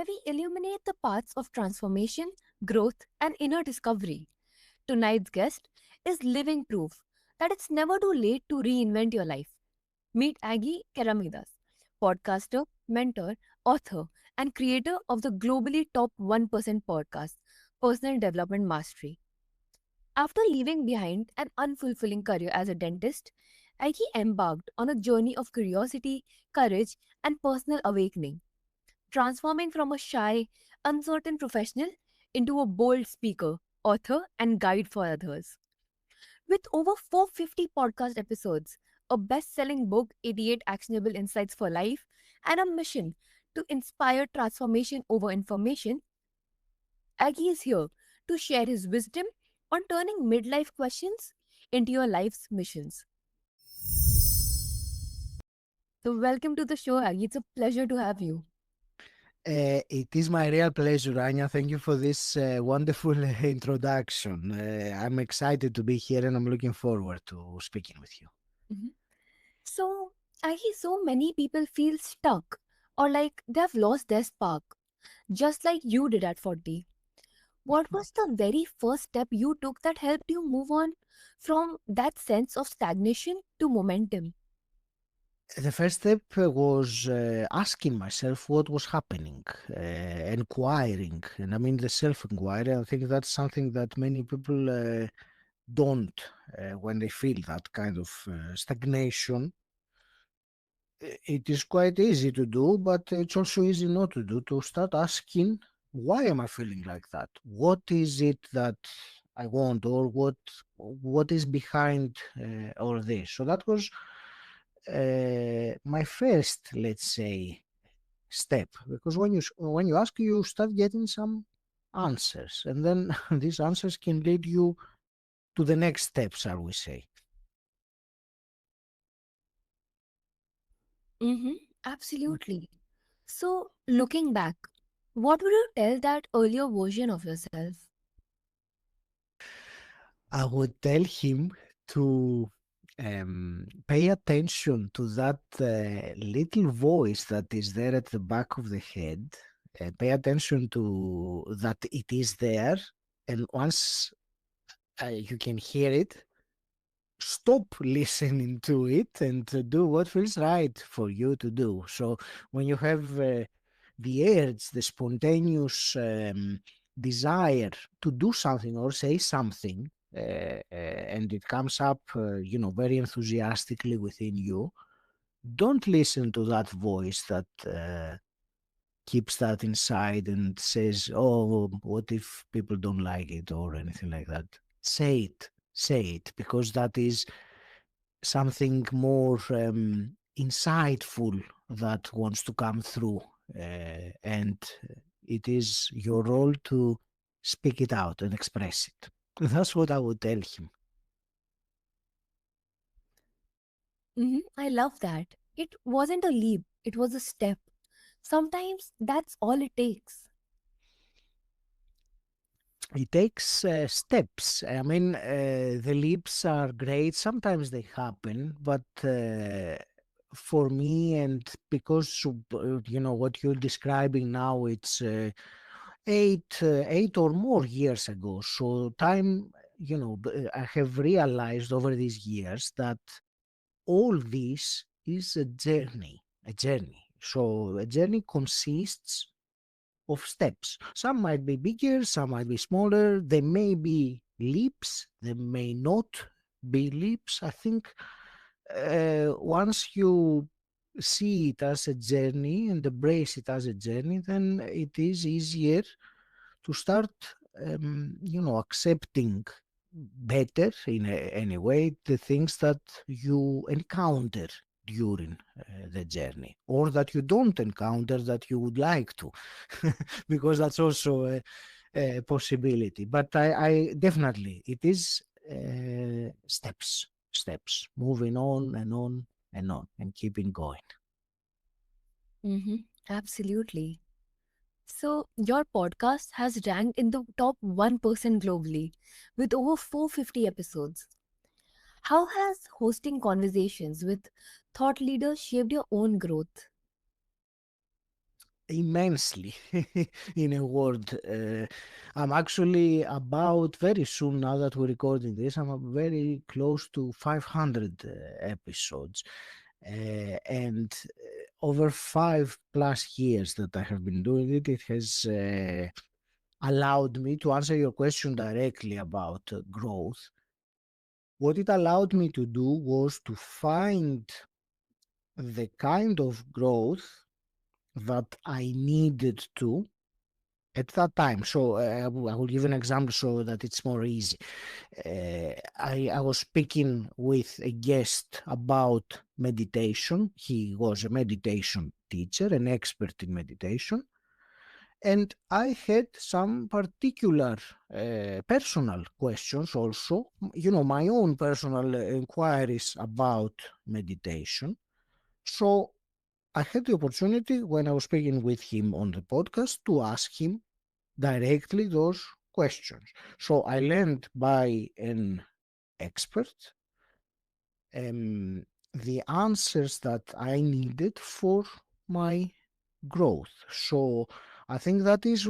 where we illuminate the paths of transformation, growth, and inner discovery. Tonight's guest is living proof that it's never too late to reinvent your life. Meet Agi Keramidas, podcaster, mentor, author, and creator of the globally top 1% podcast, Personal Development Mastery. After leaving behind an unfulfilling career as a dentist, Agi embarked on a journey of curiosity, courage, and personal awakening, transforming from a shy, uncertain professional into a bold speaker, author, and guide for others. With over 450 podcast episodes, a best selling book, 88 Actionable Insights for Life, and a mission to inspire transformation over information, Aggie is here to share his wisdom on turning midlife questions into your life's missions. So, welcome to the show, Aggie. It's a pleasure to have you. It is my real pleasure, Anya. Thank you for this wonderful introduction. I'm excited to be here and I'm looking forward to speaking with you. Mhm. So, Aggie, so many people feel stuck or like they have lost their spark, just like you did at 40. What was the very first step you took that helped you move on from that sense of stagnation to momentum? The first step was asking myself what was happening, inquiring. And I mean, the self inquiry. I think that's something that many people don't when they feel that kind of stagnation. It is quite easy to do, but it's also easy not to do, to start asking, why am I feeling like that? What is it that I want, or what is behind all this? So that was my first, let's say, step, because when you ask, you start getting some answers, and then these answers can lead you to the next step, shall we say. Mm-hmm, absolutely. So, looking back, what would you tell that earlier version of yourself? I would tell him to pay attention to that little voice that is there at the back of the head. Pay attention to that it is there, and once you can hear it, stop listening to it and to do what feels right for you to do. So when you have the urge, the spontaneous desire to do something or say something, and it comes up, very enthusiastically within you, don't listen to that voice that keeps that inside and says, "Oh, what if people don't like it?" or anything like that. Say it, because that is something more insightful that wants to come through, and it is your role to speak it out and express it. That's what I would tell him. Mm-hmm, I love that. It wasn't a leap, it was a step. Sometimes that's all it takes. It takes steps. I mean, the leaps are great. Sometimes they happen, but for me, and because what you're describing now, it's eight or more years ago. So time, I have realized over these years that all this is a journey, a journey. So a journey consists of steps. Some might be bigger, some might be smaller. There may be leaps, there may not be leaps. I think once you see it as a journey and embrace it as a journey, then it is easier to start, accepting better in any way the things that you encounter during the journey, or that you don't encounter that you would like to, because that's also a possibility. But I definitely, it is steps, moving on and on and on and keeping going. Mm-hmm, absolutely. So, your podcast has ranked in the top 1% globally with over 450 episodes. How has hosting conversations with thought leaders shaped your own growth? immensely in a word. I'm actually about very soon, now that we're recording this, I'm very close to 500 episodes. And over 5+ years that I have been doing it, it has allowed me to answer your question directly about growth. What it allowed me to do was to find the kind of growth that I needed to at that time. So I will give an example so that it's more easy. I was speaking with a guest about meditation. He was a meditation teacher, an expert in meditation. And I had some particular personal questions also, my own personal inquiries about meditation. So I had the opportunity when I was speaking with him on the podcast to ask him directly those questions. So I learned by an expert the answers that I needed for my growth. So I think that is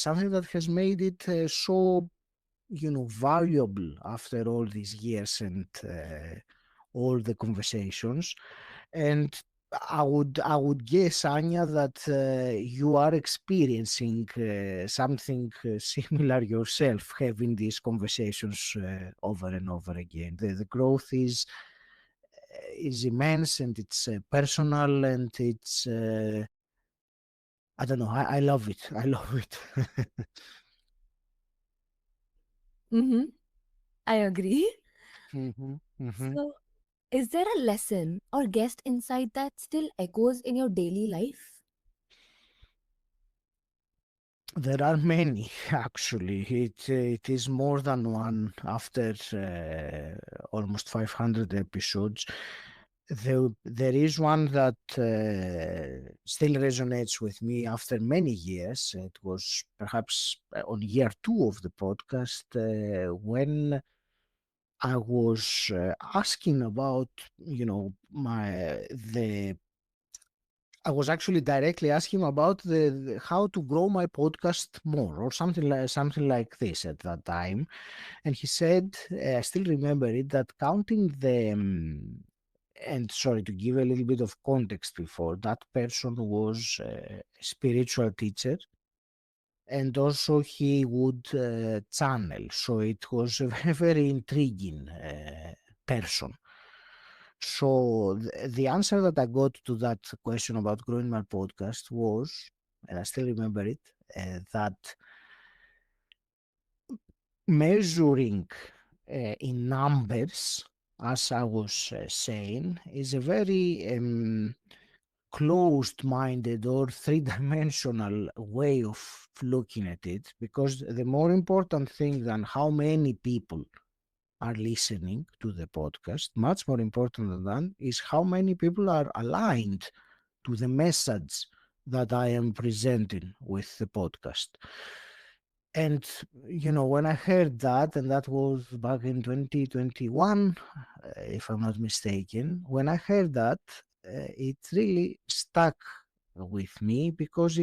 something that has made it so valuable after all these years and all the conversations. And I would guess, Anya, that you are experiencing something similar yourself, having these conversations over and over again. The growth is immense, and it's personal, and it's I don't know. I love it. I love it. Mm-hmm. I agree. hmm hmm So, is there a lesson or guest insight that still echoes in your daily life? There are many, actually. It is more than one after almost 500 episodes. There is one that still resonates with me after many years. It was perhaps on year two of the podcast when I was asking about, the I was actually directly asking about how to grow my podcast more or something like this at that time, and he said, I still remember it, that counting the and sorry to give a little bit of context before that person was a spiritual teacher, and also he would channel, so it was a very, very intriguing person. So the answer that I got to that question about growing my podcast was, and I still remember it, that measuring in numbers, as I was saying, is a very closed-minded or three-dimensional way of looking at it, because the more important thing than how many people are listening to the podcast, much more important than that, is how many people are aligned to the message that I am presenting with the podcast. And, when I heard that, and that was back in 2021, if I'm not mistaken, when I heard that, it really stuck with me because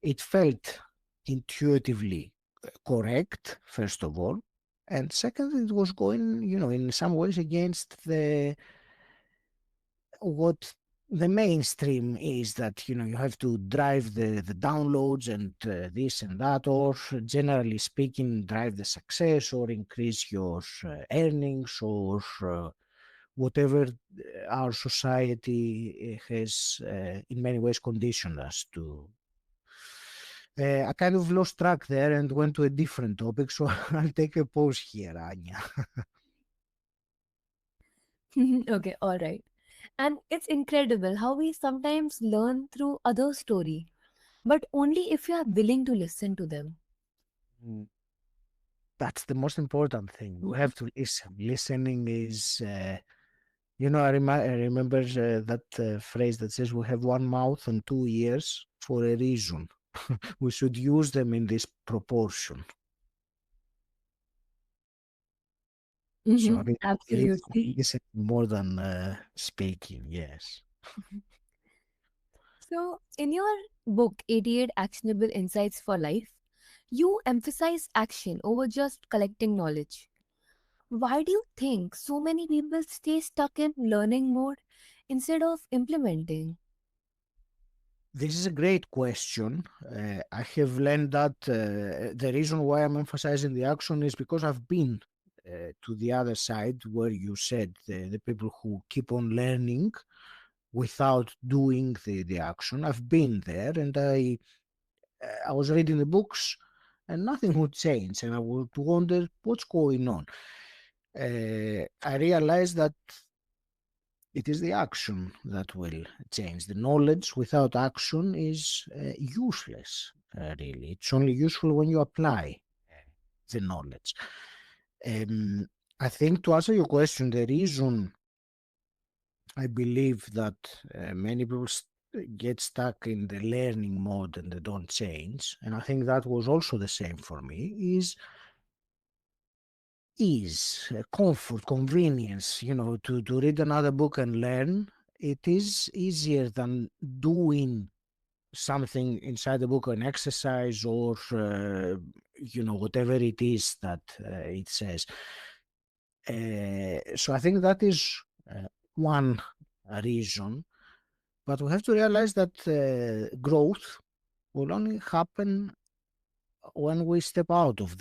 it felt intuitively correct, first of all. And second, it was going, in some ways against what the mainstream is, that you have to drive the downloads and this and that, or generally speaking drive the success or increase your earnings, or whatever our society has in many ways conditioned us to. I kind of lost track there and went to a different topic, so I'll take a pause here, Anya. Okay, all right. And it's incredible how we sometimes learn through others' story, but only if you are willing to listen to them. Mm. That's the most important thing. We have to listen. Listening is, I remember that phrase that says we have one mouth and two ears for a reason. We should use them in this proportion. So I Mm-hmm. mean, it is Absolutely. listening more than speaking. Yes. So, in your book, 88 Actionable Insights for Life, you emphasize action over just collecting knowledge. Why do you think so many people stay stuck in learning mode instead of implementing? This is a great question. I have learned that the reason why I'm emphasizing the action is because I've been to the other side where you said the people who keep on learning without doing the action. I've been there, and I was reading the books and nothing would change, and I would wonder what's going on. I realized that it is the action that will change. The knowledge without action is useless, really. It's only useful when you apply the knowledge. Um, I think to answer your question, the reason I believe that many people get stuck in the learning mode and they don't change, and I think that was also the same for me, is ease, comfort, convenience. To read another book and learn, it is easier than doing something inside the book, an exercise or whatever it is that it says. So I think that is one reason, but we have to realize that growth will only happen when we step out of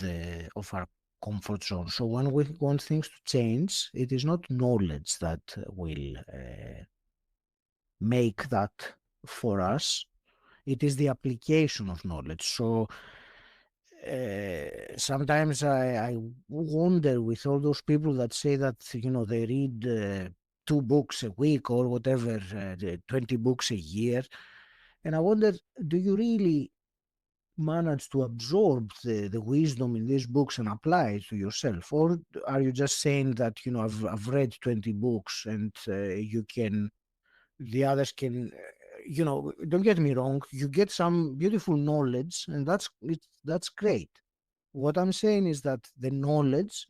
our comfort zone. So when we want things to change, it is not knowledge that will make that for us. It is the application of knowledge. So sometimes I wonder with all those people that say that they read 2 books a week or whatever, 20 books a year, and I wonder, do you really manage to absorb the wisdom in these books and apply it to yourself? Or are you just saying that, I've read 20 books and the others can, don't get me wrong, you get some beautiful knowledge and that's great. What I'm saying is that the knowledge,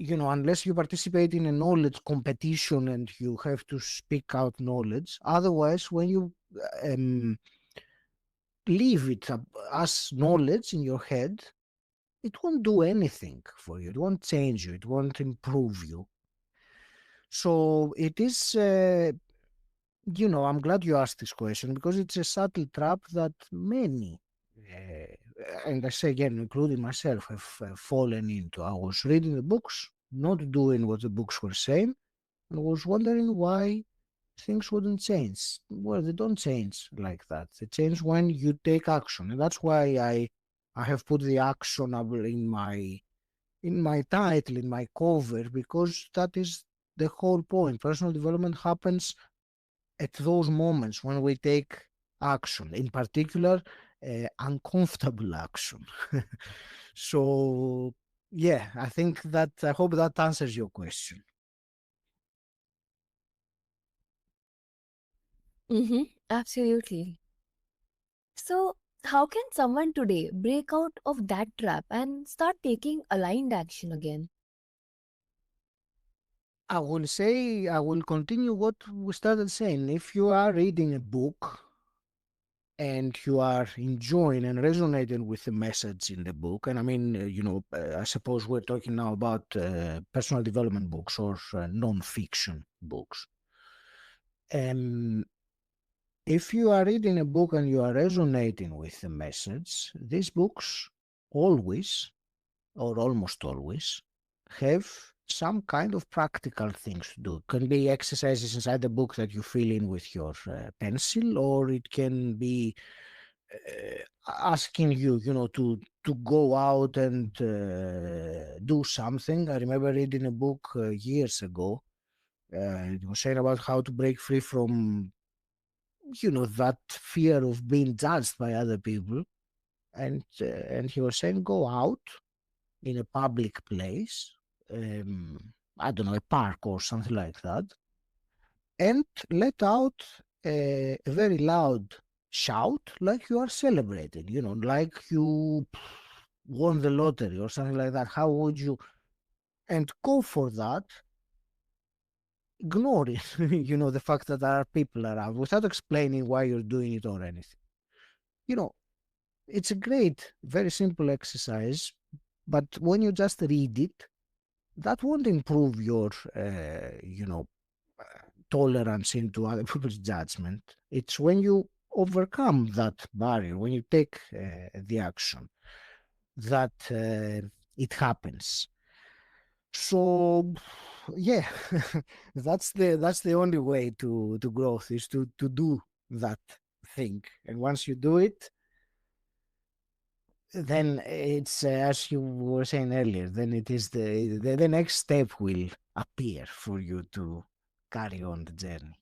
unless you participate in a knowledge competition and you have to speak out knowledge, otherwise, when you um, leave it as knowledge in your head, it won't do anything for you. It won't change you. It won't improve you. So it is, I'm glad you asked this question because it's a subtle trap that many, and I say again, including myself, have fallen into. I was reading the books, not doing what the books were saying, and was wondering why things wouldn't change. Well, they don't change like that. They change when you take action, and that's why I have put the actionable in my title, in my cover, because that is the whole point. Personal development happens at those moments when we take action, in particular, uncomfortable action. So, yeah, I hope that answers your question. Mm-hmm, absolutely. So, how can someone today break out of that trap and start taking aligned action again? I will continue what we started saying. If you are reading a book and you are enjoying and resonating with the message in the book, and I mean, I suppose we're talking now about personal development books or non-fiction books. Um, if you are reading a book and you are resonating with the message, these books always, or almost always, have some kind of practical things to do. It can be exercises inside the book that you fill in with your pencil, or it can be asking you, to go out and do something. I remember reading a book years ago. It was saying about how to break free from, that fear of being judged by other people, and he was saying go out in a public place, I don't know, a park or something like that, and let out a very loud shout like you are celebrating, like you won the lottery or something like that. How would you? And go for that ignoring, the fact that there are people around without explaining why you're doing it or anything. You know, it's a great, very simple exercise, but when you just read it, that won't improve your, tolerance into other people's judgment. It's when you overcome that barrier, when you take the action, that it happens. So, yeah, that's the only way to growth is to do that thing. And once you do it, then it's as you were saying earlier. Then it is the next step will appear for you to carry on the journey.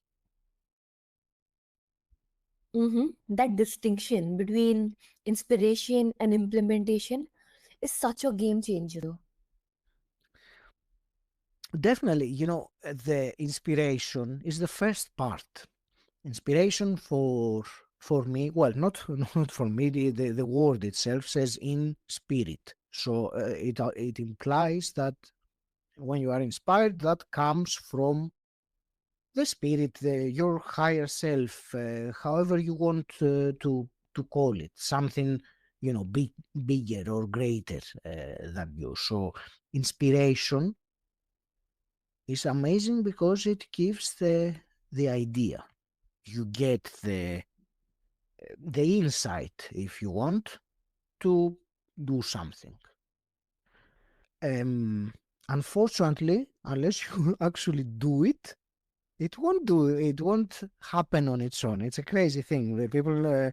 That distinction between inspiration and implementation is such a game changer. Definitely, the inspiration is the first part. Inspiration for me, well, not not for me. The word itself says in spirit, so it implies that when you are inspired, that comes from the spirit, your higher self, however you want to call it, something bigger or greater than you. So inspiration is amazing because it gives the idea. You get the insight, if you want, to do something. Um, Unfortunately, unless you actually do it, it won't happen on its own. It's a crazy thing. The people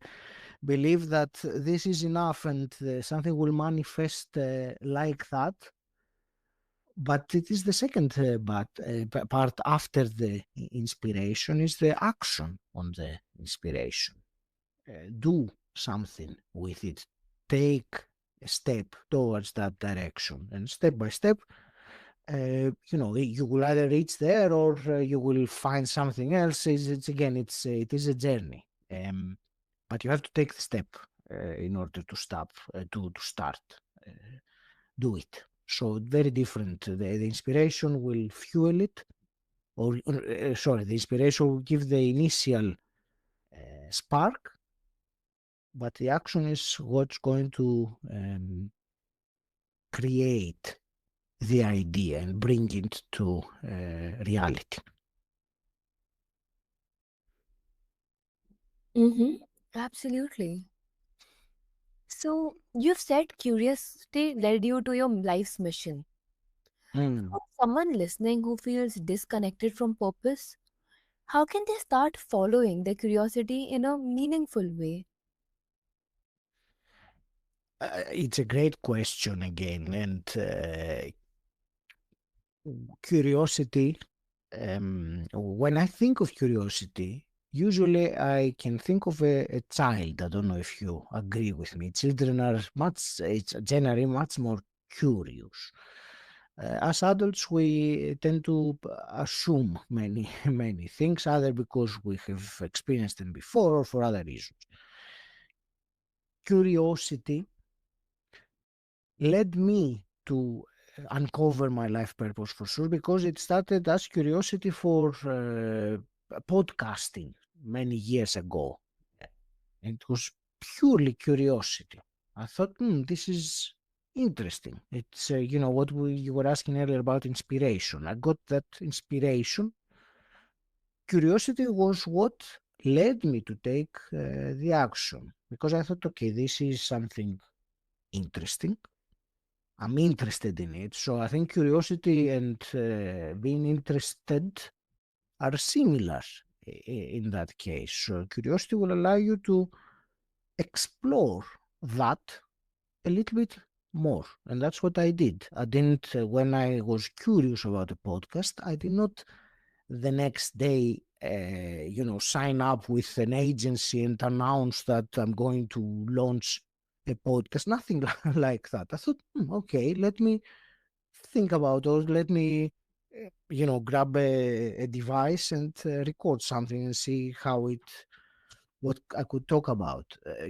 believe that this is enough and something will manifest like that. But it is the second part after the inspiration is the action on the inspiration. Do something with it. Take a step towards that direction, and step by step, you will either reach there or you will find something else. It is a journey, but you have to take the step in order to stop to start. Uh, do it. So very different. The inspiration will fuel it, or the inspiration will give the initial spark, but the action is what's going to create the idea and bring it to reality. Mm-hmm. Absolutely. So, you've said curiosity led you to your life's mission. Mm. For someone listening who feels disconnected from purpose, how can they start following their curiosity in a meaningful way? It's a great question again, and curiosity. When I think of curiosity, usually I can think of a child. I don't know if you agree with me. Children are it's generally much more curious. As adults, we tend to assume many many things, either because we have experienced them before or for other reasons. Curiosity led me to uncover my life purpose for sure, because it started as curiosity for podcasting many years ago. It was purely curiosity. I thought, this is interesting. It's what you were asking earlier about inspiration. I got that inspiration. Curiosity was what led me to take the action, because I thought, okay, this is something interesting. I'm interested in it. So I think curiosity and being interested are similar in that case. So curiosity will allow you to explore that a little bit more. And that's what I did. I didn't, when I was curious about a podcast, I did not the next day, sign up with an agency and announce that I'm going to launch a podcast. Nothing like that. I thought, okay, let me think about, or let me grab a device and record something and see what I could talk about.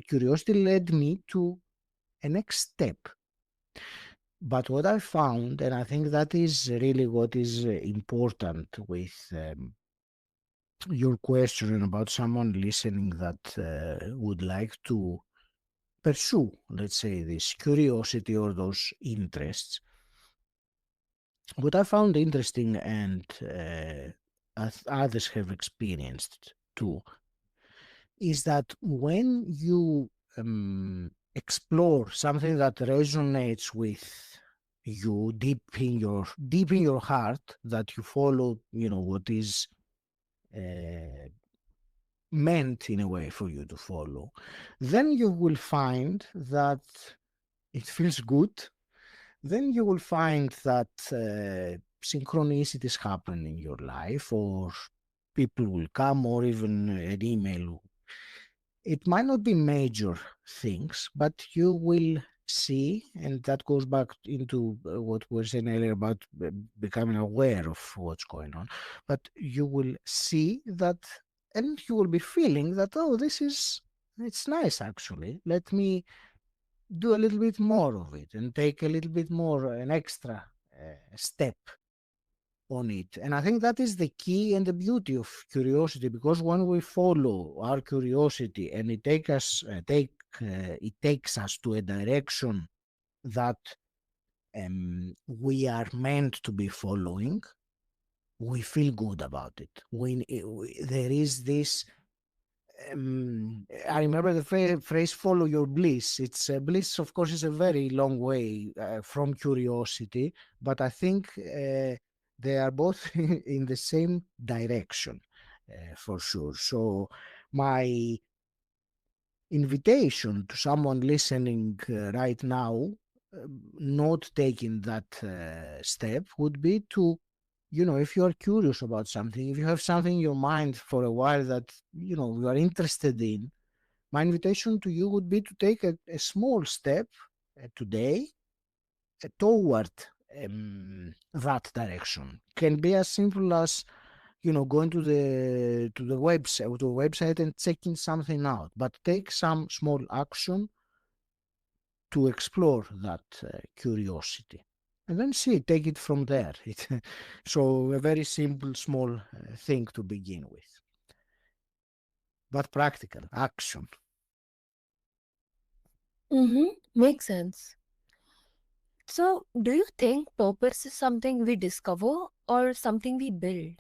Curiosity led me to a next step. But what I found, and I think that is really what is important with your question about someone listening that would like to pursue, let's say, this curiosity or those interests. What I found interesting, and as others have experienced too, is that when you explore something that resonates with you deep in your heart, that you follow, what is uh, meant in a way for you to follow, then you will find that it feels good. Then you will find that synchronicities happen in your life, or people will come, or even an email. It might not be major things, but you will see, and that goes back into what we were saying earlier about becoming aware of what's going on. But you will see that, and you will be feeling that, oh, it's nice actually. Let me do a little bit more of it and take a little bit more, an extra step on it. And I think that is the key and the beauty of curiosity, because when we follow our curiosity and it takes us to a direction that we are meant to be following, we feel good about it. There is this. I remember the phrase "follow your bliss." It's bliss, of course, is a very long way from curiosity, but I think they are both in the same direction for sure. So, my invitation to someone listening right now, not taking that step, would be to, if you are curious about something, if you have something in your mind for a while that, you are interested in, my invitation to you would be to take a small step today toward that direction. Can be as simple as, going to the website and checking something out, but take some small action to explore that curiosity, and then take it from there. So a very simple, small thing to begin with, but practical action. Mm-hmm. Makes sense. So, do you think purpose is something we discover or something we build?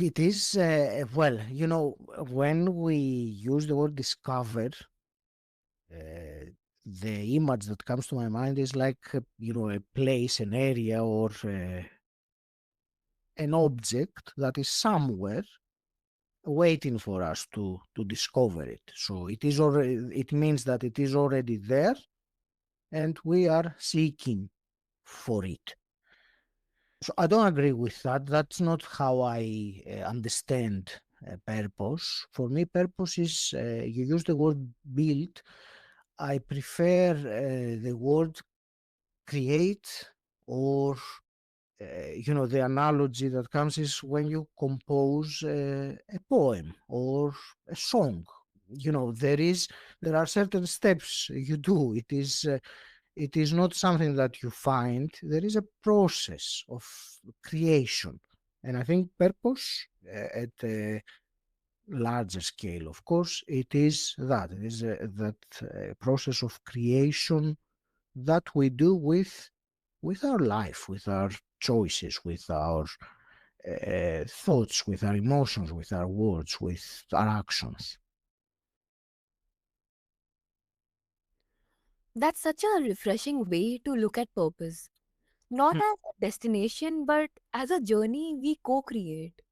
It is, well, when we use the word discover, uh, the image that comes to my mind is like, a place, an area, or an object that is somewhere waiting for us to discover it. So it means that it is already there and we are seeking for it. So I don't agree with that. That's not how I understand purpose. For me, purpose is, you use the word build. I prefer the word create, or the analogy that comes is when you compose a poem or a song. There are certain steps you do. It is not something that you find. There is a process of creation. And I think purpose, at a larger scale, of course, it is that. It is that process of creation that we do with our life, with our choices, with our thoughts, with our emotions, with our words, with our actions. That's such a refreshing way to look at purpose. Not as a destination, but as a journey we co create.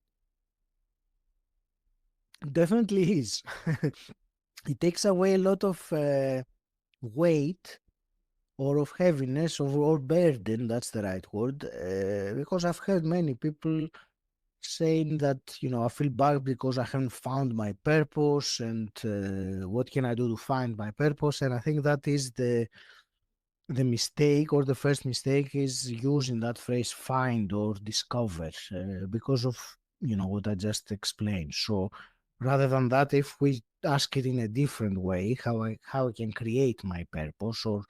Definitely is. It takes away a lot of weight, or of heaviness, or burden. That's the right word. Because I've heard many people saying that, I feel bad because I haven't found my purpose, and what can I do to find my purpose? And I think that is the mistake, or the first mistake, is using that phrase find or discover, because of what I just explained. So Rather than that, if we ask it in a different way, how I can create my purpose, or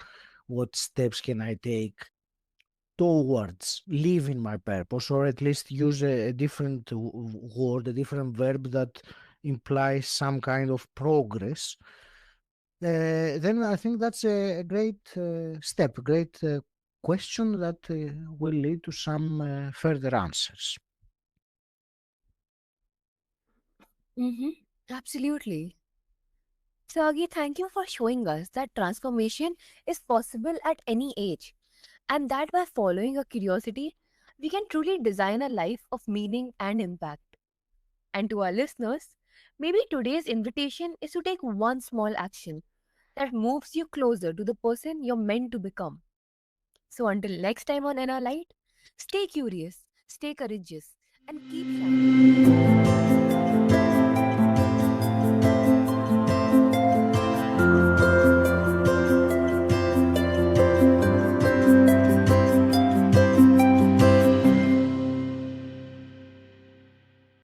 what steps can I take towards living my purpose, or at least use a different word, a different verb that implies some kind of progress, then I think that's a great step, a great question that will lead to some further answers. Mm-hmm. Absolutely. So, Agi, thank you for showing us that transformation is possible at any age, and that by following a curiosity, we can truly design a life of meaning and impact. And to our listeners, maybe today's invitation is to take one small action that moves you closer to the person you're meant to become. So, until next time on Inner Light, stay curious, stay courageous, and keep shining.